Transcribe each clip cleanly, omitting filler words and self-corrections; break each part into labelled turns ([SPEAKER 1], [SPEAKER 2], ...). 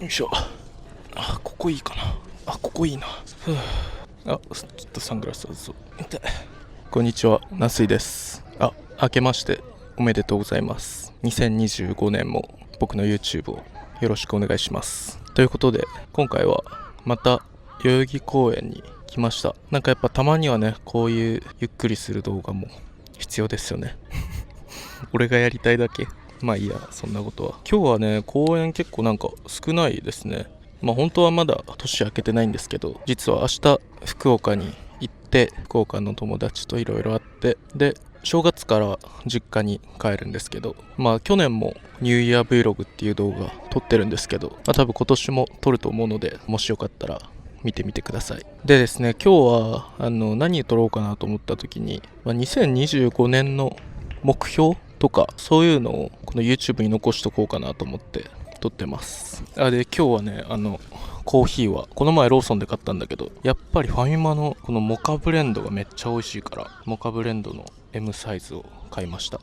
[SPEAKER 1] よいしょ。あ、ここいいかな。あ、ここいいな。あ、ちょっとサングラス外そう。痛い。こんにちは、なすいです。明けましておめでとうございます。2025年も僕の YouTube をよろしくお願いします。ということで、今回はまた代々木公園に来ました。なんかやっぱたまにはね、こういうゆっくりする動画も必要ですよね。俺がやりたいだけ。まあいいや、そんなことは。今日はね、公園結構なんか少ないですね。まあ本当はまだ年明けてないんですけど、実は明日福岡に行って、福岡の友達といろいろあって、で正月から実家に帰るんですけど、まあ去年もニューイヤー Vlog っていう動画撮ってるんですけど、多分今年も撮ると思うので、もしよかったら見てみてください。でですね、今日は何撮ろうかなと思った時に、2025年の目標とかそういうのをこの YouTube に残しとこうかなと思って撮ってます。で今日はね、コーヒーはこの前ローソンで買ったんだけど、やっぱりファミマのこのモカブレンドがめっちゃ美味しいから、モカブレンドの M サイズを買いました。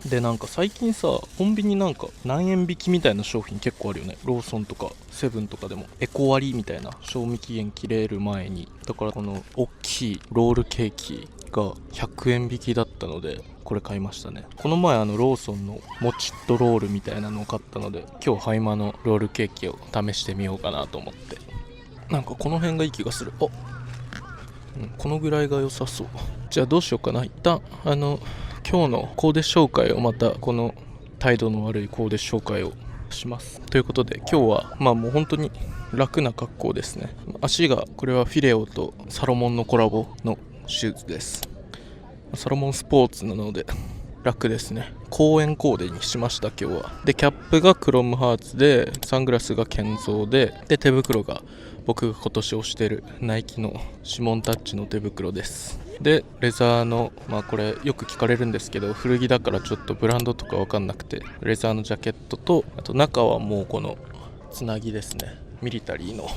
[SPEAKER 1] でなんか最近さ、コンビニなんか何円引きみたいな商品結構あるよね。ローソンとかセブンとかでもエコ割みたいな、賞味期限切れる前に。だからこの大きいロールケーキが100円引きだったので、これ買いましたね。この前ローソンのもちっとロールみたいなのを買ったので、今日ハイマのロールケーキを試してみようかなと思って。なんかこの辺がいい気がする。このぐらいが良さそう。じゃあどうしようかな。一旦今日のコーデ紹介を、またこの態度の悪いコーデ紹介をします。ということで、今日はもう本当に楽な格好ですね。足が、これはフィレオとサロモンのコラボのシューズです。サロモンスポーツなので楽ですね。公園コーデにしました、今日は。でキャップがクロムハーツで、サングラスがケンゾーで、手袋が僕が今年推してるナイキのシモンタッチの手袋です。でレザーの、これよく聞かれるんですけど、古着だからちょっとブランドとか分かんなくて、レザーのジャケットと、あと中はもうこのつなぎですね、ミリタリーの。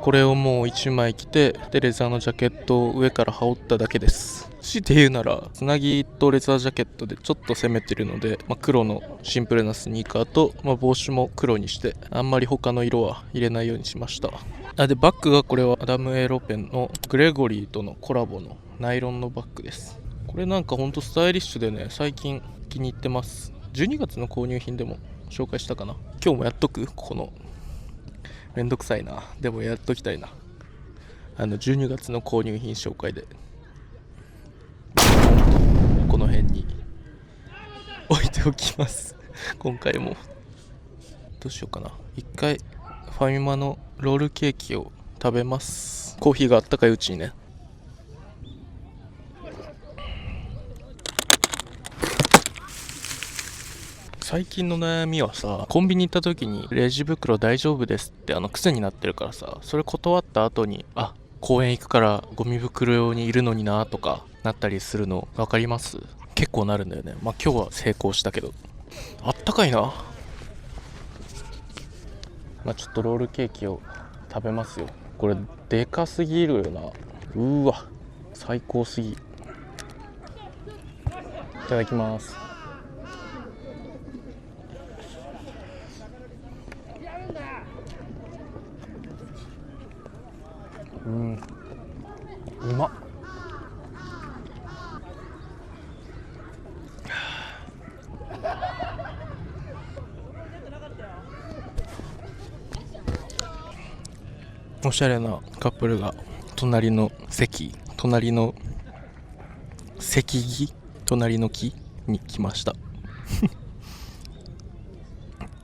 [SPEAKER 1] これをもう1枚着て、でレザーのジャケットを上から羽織っただけです。強いて言うなら、つなぎとレザージャケットでちょっと攻めてるので、黒のシンプルなスニーカーと、帽子も黒にして、あんまり他の色は入れないようにしました。でバッグが、これはアダム・エロペンのグレゴリーとのコラボのナイロンのバッグです。これなんかほんとスタイリッシュでね、最近気に入ってます。12月の購入品でも紹介したかな。今日もやっとく。このめんどくさいな、でもやっときたいな。12月の購入品紹介でこの辺に置いておきます。今回もどうしようかな。一回ファミマのロールケーキを食べます。コーヒーがあったかいうちにね。最近の悩みはさ、コンビニ行った時にレジ袋大丈夫ですって癖になってるからさ、それ断った後に公園行くからゴミ袋用にいるのになとかなったりするの分かります？結構なるんだよね。今日は成功したけど。あったかいな。ちょっとロールケーキを食べますよ。これでかすぎるよな。うわ、最高すぎ。いただきます。うまっ。おしゃれなカップルが隣の木に来ました。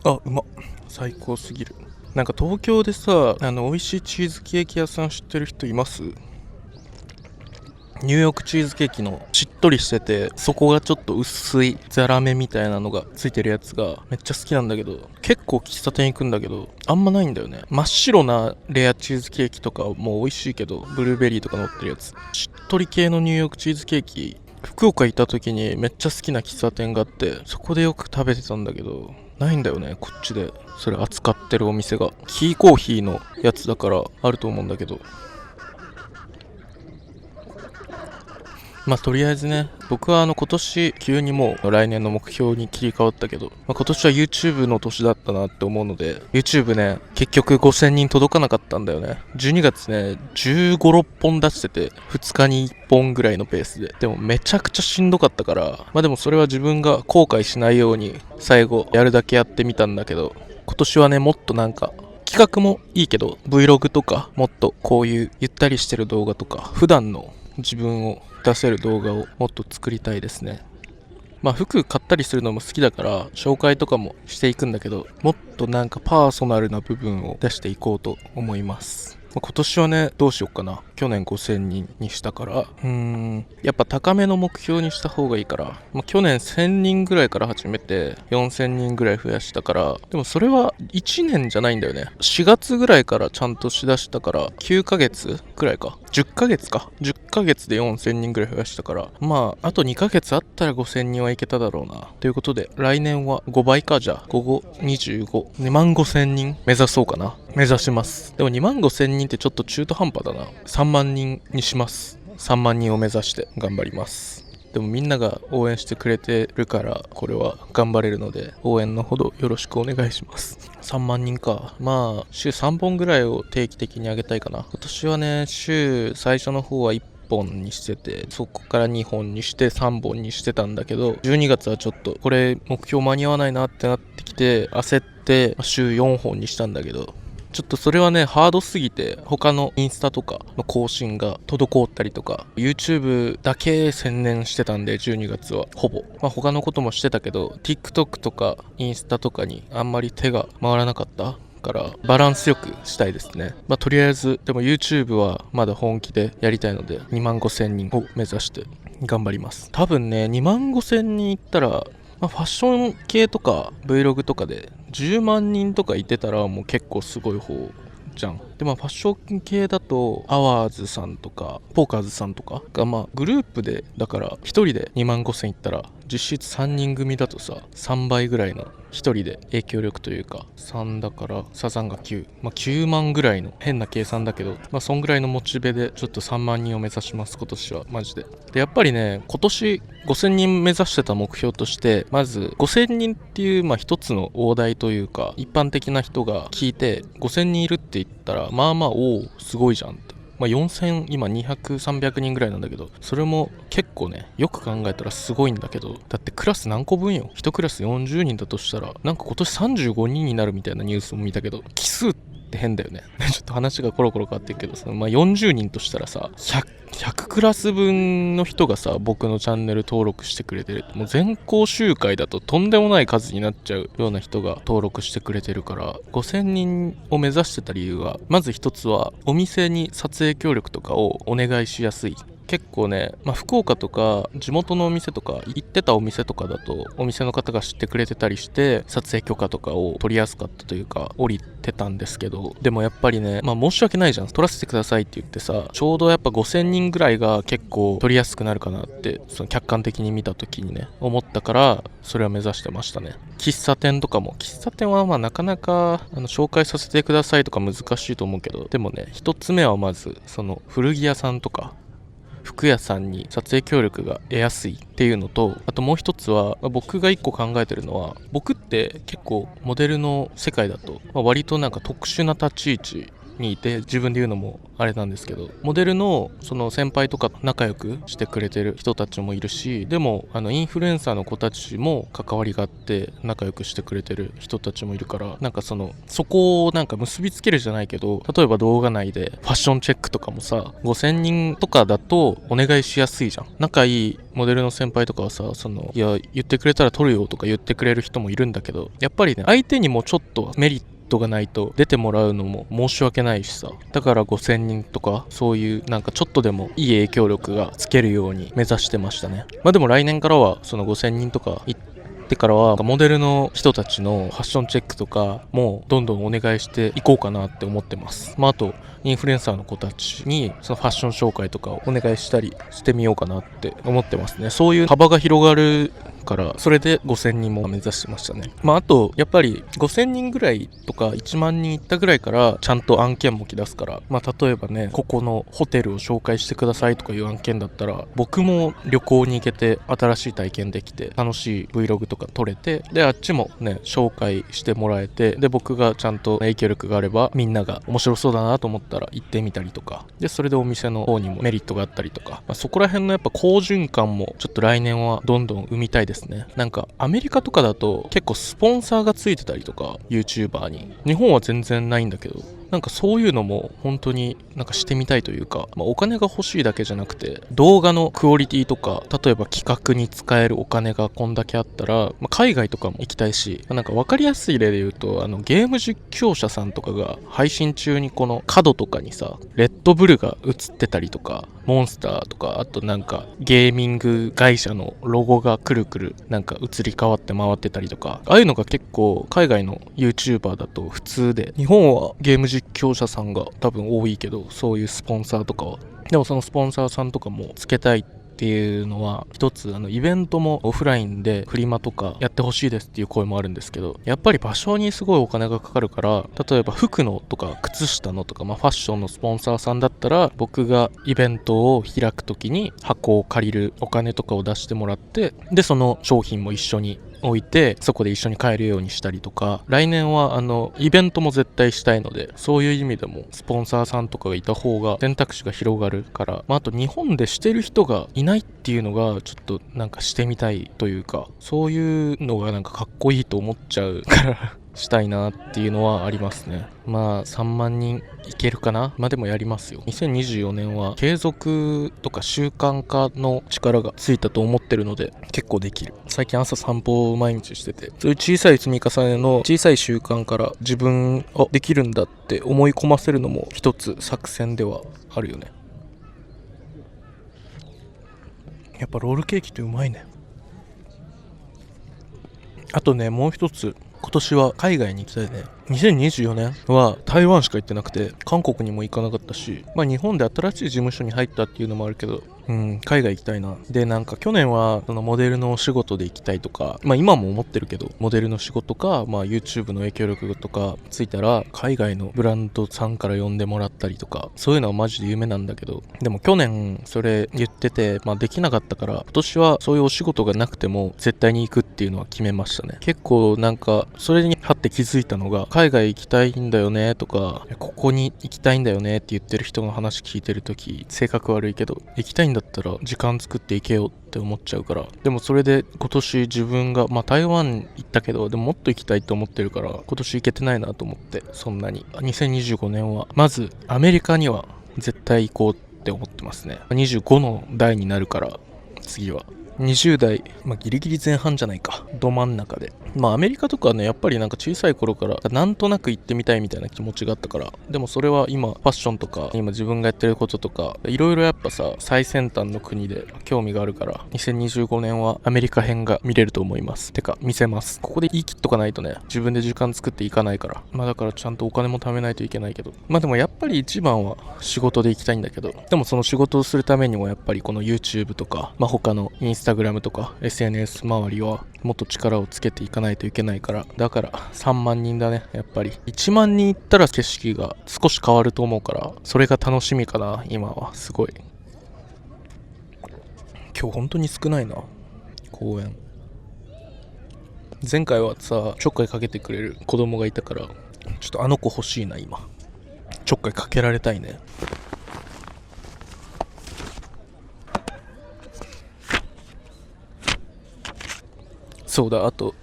[SPEAKER 1] うまっ。最高すぎる。なんか東京でさ、美味しいチーズケーキ屋さん知ってる人います？ニューヨークチーズケーキのしっとりしてて、そこがちょっと薄いザラメみたいなのがついてるやつがめっちゃ好きなんだけど、結構喫茶店行くんだけどあんまないんだよね。真っ白なレアチーズケーキとかも美味しいけど、ブルーベリーとか乗ってるやつ、しっとり系のニューヨークチーズケーキ、福岡行った時にめっちゃ好きな喫茶店があって、そこでよく食べてたんだけど、ないんだよね、こっちでそれ扱ってるお店が。キーコーヒーのやつだからあると思うんだけど、とりあえずね、僕は今年急にもう来年の目標に切り替わったけど、今年は YouTube の年だったなって思うので、 YouTube ね結局5000人届かなかったんだよね。12月ね15、6本出してて2日に1本ぐらいのペースで、でもめちゃくちゃしんどかったから、でもそれは自分が後悔しないように最後やるだけやってみたんだけど、今年はねもっとなんか企画もいいけど Vlog とかもっとこういうゆったりしてる動画とか普段の自分を出せる動画をもっと作りたいですね。服買ったりするのも好きだから紹介とかもしていくんだけど、もっとなんかパーソナルな部分を出していこうと思います。今年はねどうしよっかな。去年5000人にしたから、やっぱ高めの目標にした方がいいから、去年1000人ぐらいから始めて4000人ぐらい増やしたから、でもそれは1年じゃないんだよね。4月ぐらいからちゃんとしだしたから9ヶ月くらいか、10ヶ月か、10ヶ月で4000人ぐらい増やしたから、あと2ヶ月あったら5000人はいけただろうなということで、来年は5倍か。じゃあ25、2万5000人目指そうかな。目指します。でも2万5000人ってちょっと中途半端だな。3万人にします。3万人を目指して頑張ります。でもみんなが応援してくれてるからこれは頑張れるので、応援のほどよろしくお願いします。3万人か。週3本ぐらいを定期的に上げたいかな。今年はね週最初の方は1本にしてて、そこから2本にして3本にしてたんだけど、12月はちょっとこれ目標間に合わないなってなってきて焦って週4本にしたんだけど、ちょっとそれはねハードすぎて、他のインスタとかの更新が滞ったりとか、 YouTube だけ専念してたんで12月はほぼ、他のこともしてたけど TikTok とかインスタとかにあんまり手が回らなかったからバランスよくしたいですね。とりあえずでも YouTube はまだ本気でやりたいので2万5000人を目指して頑張ります。多分ね2万5000人いったら、ファッション系とか Vlog とかで10万人とかいてたらもう結構すごい方じゃん。でファッション系だとアワーズさんとかポーカーズさんとかがグループで、だから1人で2万5000いったら実質3人組だとさ3倍ぐらいの1人で影響力というか、3だからサザンが9、9万ぐらいの変な計算だけど、そんぐらいのモチベでちょっと3万人を目指します。今年はマジで。でやっぱりね今年5000人目指してた目標として、まず5000人っていう一つの大台というか一般的な人が聞いて5000人いるって言ったらおおすごいじゃんって、4000今200、300人ぐらいなんだけど、それも結構ねよく考えたらすごいんだけど、だってクラス何個分よ。1クラス40人だとしたらなんか今年35人になるみたいなニュースも見たけど、奇数って変だよねちょっと話がコロコロ変わってるけどさ、40人としたらさ100クラス分の人がさ僕のチャンネル登録してくれてる。もう全校集会だととんでもない数になっちゃうような人が登録してくれてるから、5000人を目指してた理由は、まず一つはお店に撮影協力とかをお願いしやすい。結構ね、福岡とか地元のお店とか行ってたお店とかだとお店の方が知ってくれてたりして撮影許可とかを取りやすかったというか降りてたんですけど、でもやっぱりね申し訳ないじゃん、撮らせてくださいって言ってさ、ちょうどやっぱ5000人ぐらいが結構撮りやすくなるかなってその客観的に見た時にね思ったから、それは目指してましたね。喫茶店とかも、喫茶店はなかなか紹介させてくださいとか難しいと思うけど、でもね一つ目はまずその古着屋さんとか服屋さんに撮影協力が得やすいっていうのと、あともう一つは僕が一個考えてるのは、僕って結構モデルの世界だと割となんか特殊な立ち位置にいて、自分で言うのもあれなんですけど、モデルのその先輩とか仲良くしてくれてる人たちもいるし、でもインフルエンサーの子たちも関わりがあって仲良くしてくれてる人たちもいるから、なんかそこをなんか結びつけるじゃないけど、例えば動画内でファッションチェックとかもさ5000人とかだとお願いしやすいじゃん。仲いいモデルの先輩とかはさいや言ってくれたら撮るよとか言ってくれる人もいるんだけど、やっぱりね相手にもちょっとメリットがないと出てもらうのも申し訳ないしさ、だから5000人とかそういうなんかちょっとでもいい影響力がつけるように目指してましたね。でも来年からはその5000人とか行ってからはモデルの人たちのファッションチェックとかもどんどんお願いしていこうかなって思ってます。あとインフルエンサーの子たちにそのファッション紹介とかをお願いしたりしてみようかなって思ってますね。そういう幅が広がるからそれで5000人も目指してましたね。あとやっぱり5000人ぐらいとか1万人いったぐらいからちゃんと案件も来だすから、例えばね、ここのホテルを紹介してくださいとかいう案件だったら、僕も旅行に行けて新しい体験できて楽しい Vlog とか撮れて、であっちもね紹介してもらえて、で僕がちゃんと影響力があればみんなが面白そうだなと思ったら行ってみたりとかで、それでお店の方にもメリットがあったりとか、そこら辺のやっぱ好循環もちょっと来年はどんどん生みたいですね。なんかアメリカとかだと結構スポンサーがついてたりとか YouTuber に、日本は全然ないんだけど、なんかそういうのも本当になんかしてみたいというか、お金が欲しいだけじゃなくて動画のクオリティとか、例えば企画に使えるお金がこんだけあったら、海外とかも行きたいし、なんか分かりやすい例で言うと、ゲーム実況者さんとかが配信中にこの角とかにさレッドブルが映ってたりとか、モンスターとか、あとなんかゲーミング会社のロゴがくるくるなんか移り変わって回ってたりとか、ああいうのが結構海外の YouTuber だと普通で、日本はゲーム実況者さんが多分多いけど、そういうスポンサーとかは、でもそのスポンサーさんとかもつけたいっていうのは一つ、イベントもオフラインでフリマとかやってほしいですっていう声もあるんですけど、やっぱり場所にすごいお金がかかるから、例えば服のとか靴下のとか、ファッションのスポンサーさんだったら、僕がイベントを開くときに箱を借りるお金とかを出してもらって、でその商品も一緒に置いてそこで一緒に買えるようにしたりとか、来年はイベントも絶対したいので、そういう意味でもスポンサーさんとかがいた方が選択肢が広がるから、あと日本でしてる人がいないっていうのがちょっとなんかしてみたいというか、そういうのがなんかかっこいいと思っちゃうからしたいなっていうのはありますね。3万人いけるかな。でもやりますよ。2024年は継続とか習慣化の力がついたと思ってるので結構できる。最近朝散歩を毎日してて、そういう小さい積み重ねの小さい習慣から自分できるんだって思い込ませるのも一つ作戦ではあるよね。やっぱロールケーキってうまいね。あとね、もう一つ今年は海外に行きたいね。2024年は台湾しか行ってなくて、韓国にも行かなかったし、日本で新しい事務所に入ったっていうのもあるけど、海外行きたいな。で、なんか去年はそのモデルのお仕事で行きたいとか、今も思ってるけど、モデルの仕事か、YouTube の影響力とかついたら海外のブランドさんから呼んでもらったりとか、そういうのはマジで夢なんだけど、でも去年それ言ってて、できなかったから、今年はそういうお仕事がなくても絶対に行くっていうのは決めましたね。結構なんかそれにはって気づいたのが、海外行きたいんだよねとか、ここに行きたいんだよねって言ってる人の話聞いてるとき、性格悪いけど、行きたいんだったら時間作って行けよって思っちゃうから。でもそれで今年自分が台湾行ったけど、でももっと行きたいと思ってるから、今年行けてないなと思って、そんなに2025年はまずアメリカには絶対行こうって思ってますね。25の代になるから、次は20代、ギリギリ前半じゃないか、ど真ん中で、アメリカとかね、やっぱりなんか小さい頃からなんとなく行ってみたいみたいな気持ちがあったから。でもそれは今ファッションとか今自分がやってることとかいろいろやっぱさ、最先端の国で興味があるから、2025年はアメリカ編が見れると思います。てか見せます。ここで言い切っとかないとね、自分で時間作っていかないから。だからちゃんとお金も貯めないといけないけど、でもやっぱり一番は仕事で行きたいんだけど、でもその仕事をするためにもやっぱりこの YouTube とか、他のインスタグラムとか SNS 周りはもっと力をつけていかないといけないから。だから3万人だね。やっぱり1万人いったら景色が少し変わると思うから、それが楽しみかな。今はすごい。今日本当に少ないな、公園。前回はさ、ちょっかいかけてくれる子供がいたから、ちょっとあの子欲しいな。今ちょっかいかけられたいね。そうだ、あと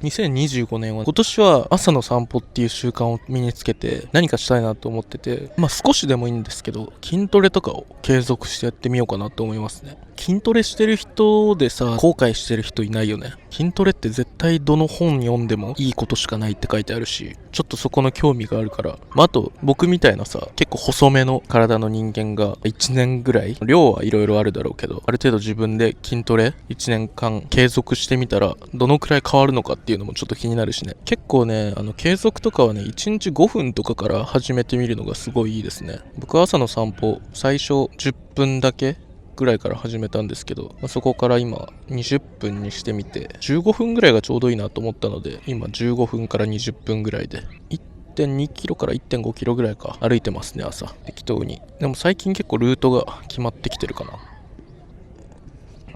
[SPEAKER 1] 2025年は今年は朝の散歩っていう習慣を身につけて何かしたいなと思ってて、少しでもいいんですけど筋トレとかを継続してやってみようかなと思いますね。筋トレしてる人でさ、後悔してる人いないよね。筋トレって絶対どの本読んでもいいことしかないって書いてあるし、ちょっとそこの興味があるから、あと僕みたいなさ、結構細めの体の人間が1年ぐらい、量はいろいろあるだろうけど、ある程度自分で筋トレ1年間継続してみたらどのくらい変わるのかっていうのもちょっと気になるしね。結構ね、継続とかはね、1日5分とかから始めてみるのがすごいいいですね。僕は朝の散歩最初10分だけぐらいから始めたんですけど、そこから今20分にしてみて、15分ぐらいがちょうどいいなと思ったので、今15分から20分ぐらいで1.2キロから1.5キロぐらいか歩いてますね、朝適当に。でも最近結構ルートが決まってきてるかな。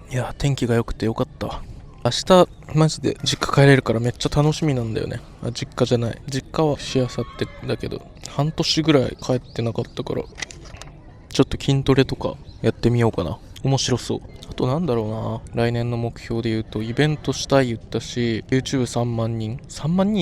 [SPEAKER 1] いや天気が良くてよかった。明日マジで実家帰れるからめっちゃ楽しみなんだよね。実家じゃない、実家はしあさってだけど、半年ぐらい帰ってなかったから、ちょっと筋トレとかやってみようかな。面白そう。あとなんだろうな、来年の目標で言うと、イベントしたい言ったし、 YouTube3 万人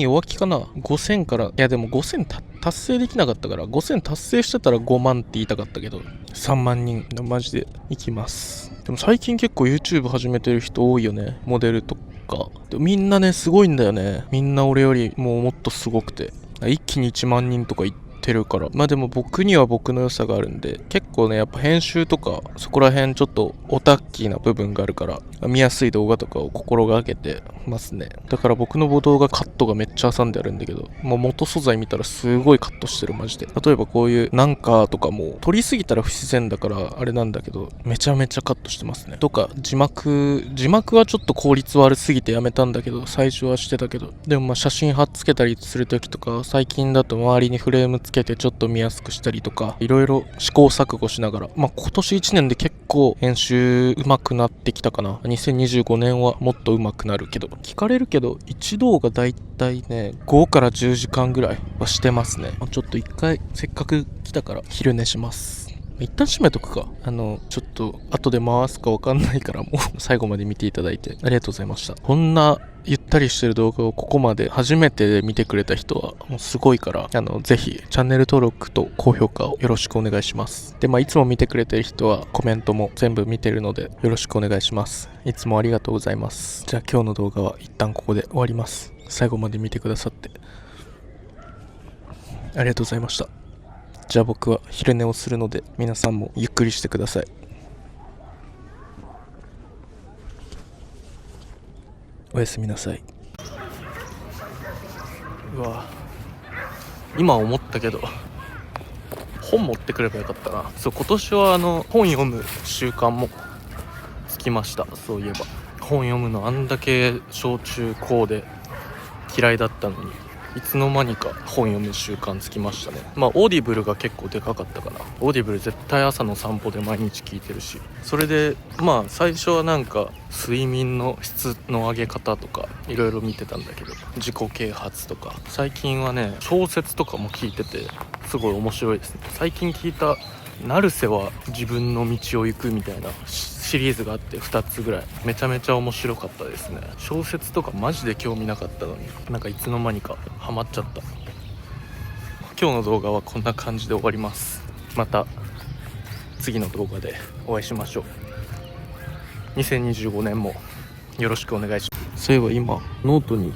[SPEAKER 1] 弱気かな。5000から、いやでも5000達成できなかったから、5000達成してたら5万って言いたかったけど、3万人マジでいきます。でも最近結構 YouTube 始めてる人多いよね、モデルとか。でみんなねすごいんだよね。みんな俺よりもっとすごくて、一気に1万人とかいってるから。まあでも僕には僕の良さがあるんで、結構ねやっぱ編集とかそこら辺ちょっとオタッキーな部分があるから、見やすい動画とかを心がけてますね。だから僕の動画カットがめっちゃ挟んであるんだけど、もう元素材見たらすごいカットしてる、マジで。例えばこういうなんかとかも撮りすぎたら不自然だからあれなんだけど、めちゃめちゃカットしてますね。とか字幕はちょっと効率悪すぎてやめたんだけど、最初はしてたけど、でもまあ写真貼っつけたりする時とか、最近だと周りにフレームつけてちょっと見やすくしたりとか、いろいろ試行錯誤しながら、まあ今年1年で結構編集上手くなってきたかな。2025年はもっと上手くなるけど、聞かれるけど一動画だいたいね5から10時間ぐらいはしてますね。ちょっと一回せっかく来たから昼寝します。一旦閉めとくか。ちょっと後で回すか分かんないから、もう最後まで見ていただいてありがとうございました。こんなゆったりしてる動画をここまで初めて見てくれた人はもうすごいから、ぜひチャンネル登録と高評価をよろしくお願いします。で、いつも見てくれてる人はコメントも全部見てるのでよろしくお願いします。いつもありがとうございます。じゃあ今日の動画は一旦ここで終わります。最後まで見てくださってありがとうございました。じゃあ僕は昼寝をするので、皆さんもゆっくりしてください。おやすみなさい。うわ、今思ったけど本持ってくればよかったな。そう、今年は本読む習慣もつきました。そういえば本読むのあんだけ小中高で嫌いだったのに、いつの間にか本読む習慣つきましたね。オーディブルが結構でかかったかな。オーディブル絶対朝の散歩で毎日聞いてるし、それで最初はなんか睡眠の質の上げ方とかいろいろ見てたんだけど、自己啓発とか、最近はね小説とかも聞いててすごい面白いですね。最近聞いた成瀬は自分の道を行くみたいなシリーズがあって、2つぐらいめちゃめちゃ面白かったですね。小説とかマジで興味なかったのに、なんかいつの間にかハマっちゃった。今日の動画はこんな感じで終わります。また次の動画でお会いしましょう。2025年もよろしくお願いします。そういえば今ノートに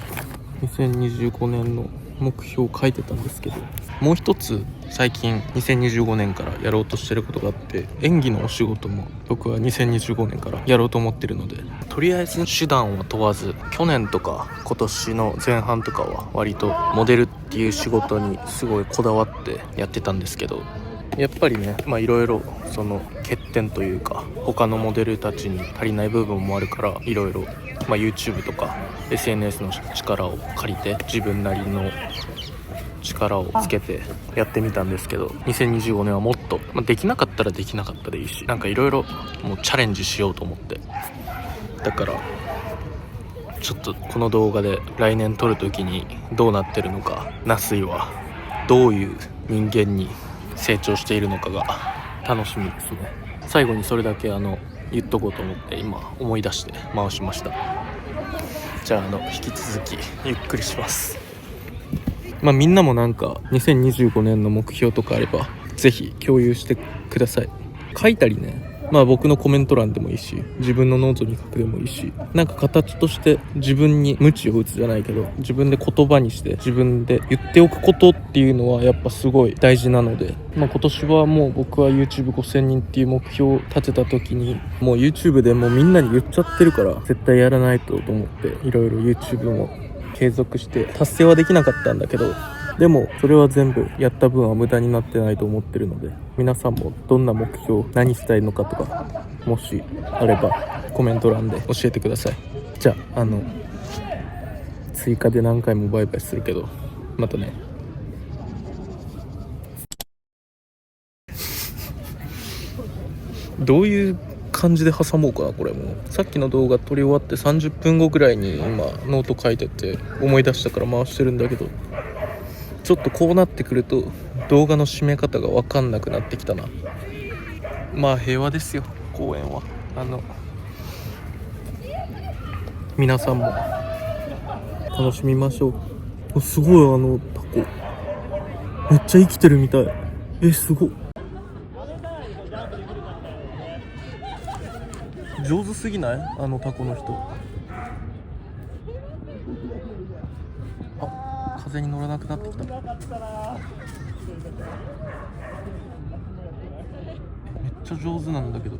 [SPEAKER 1] 2025年の目標を書いてたんですけど、もう一つ最近2025年からやろうとしてることがあって、演技のお仕事も僕は2025年からやろうと思ってるので、とりあえず手段は問わず、去年とか今年の前半とかは割とモデルっていう仕事にすごいこだわってやってたんですけど、やっぱりねいろいろその欠点というか、他のモデルたちに足りない部分もあるから、いろいろYouTube とか SNS の力を借りて自分なりの力をつけてやってみたんですけど、2025年はもっと、できなかったらできなかったでいいし、なんかいろいろもうチャレンジしようと思って、だからちょっとこの動画で来年撮る時にどうなってるのか、ナスイはどういう人間に成長しているのかが楽しみですね。最後にそれだけ言っとこうと思って今思い出して回しました。じゃあ引き続きゆっくりします。みんなもなんか2025年の目標とかあればぜひ共有してください。書いたりね、僕のコメント欄でもいいし、自分のノートに書くでもいいし、なんか形として自分に鞭を打つじゃないけど、自分で言葉にして自分で言っておくことっていうのはやっぱすごい大事なので、今年はもう僕は YouTube5000 人っていう目標を立てた時に、もう YouTube でもうみんなに言っちゃってるから絶対やらないと思って、いろいろ YouTube も継続して達成はできなかったんだけど、でもそれは全部やった分は無駄になってないと思ってるので、皆さんもどんな目標、何したいのかとか、もしあればコメント欄で教えてください。じゃあ追加で何回もバイバイするけど、またね。どういう感じで挟もうかな。これもうさっきの動画撮り終わって30分後ぐらいに今ノート書いてて思い出したから回してるんだけど、ちょっとこうなってくると動画の締め方が分かんなくなってきたな。まあ平和ですよ、公園は。皆さんも楽しみましょう。すごい、タコめっちゃ生きてるみたい。すごい上手すぎない？タコの人。あ、風に乗らなくなってきた。めっちゃ上手なんだけど。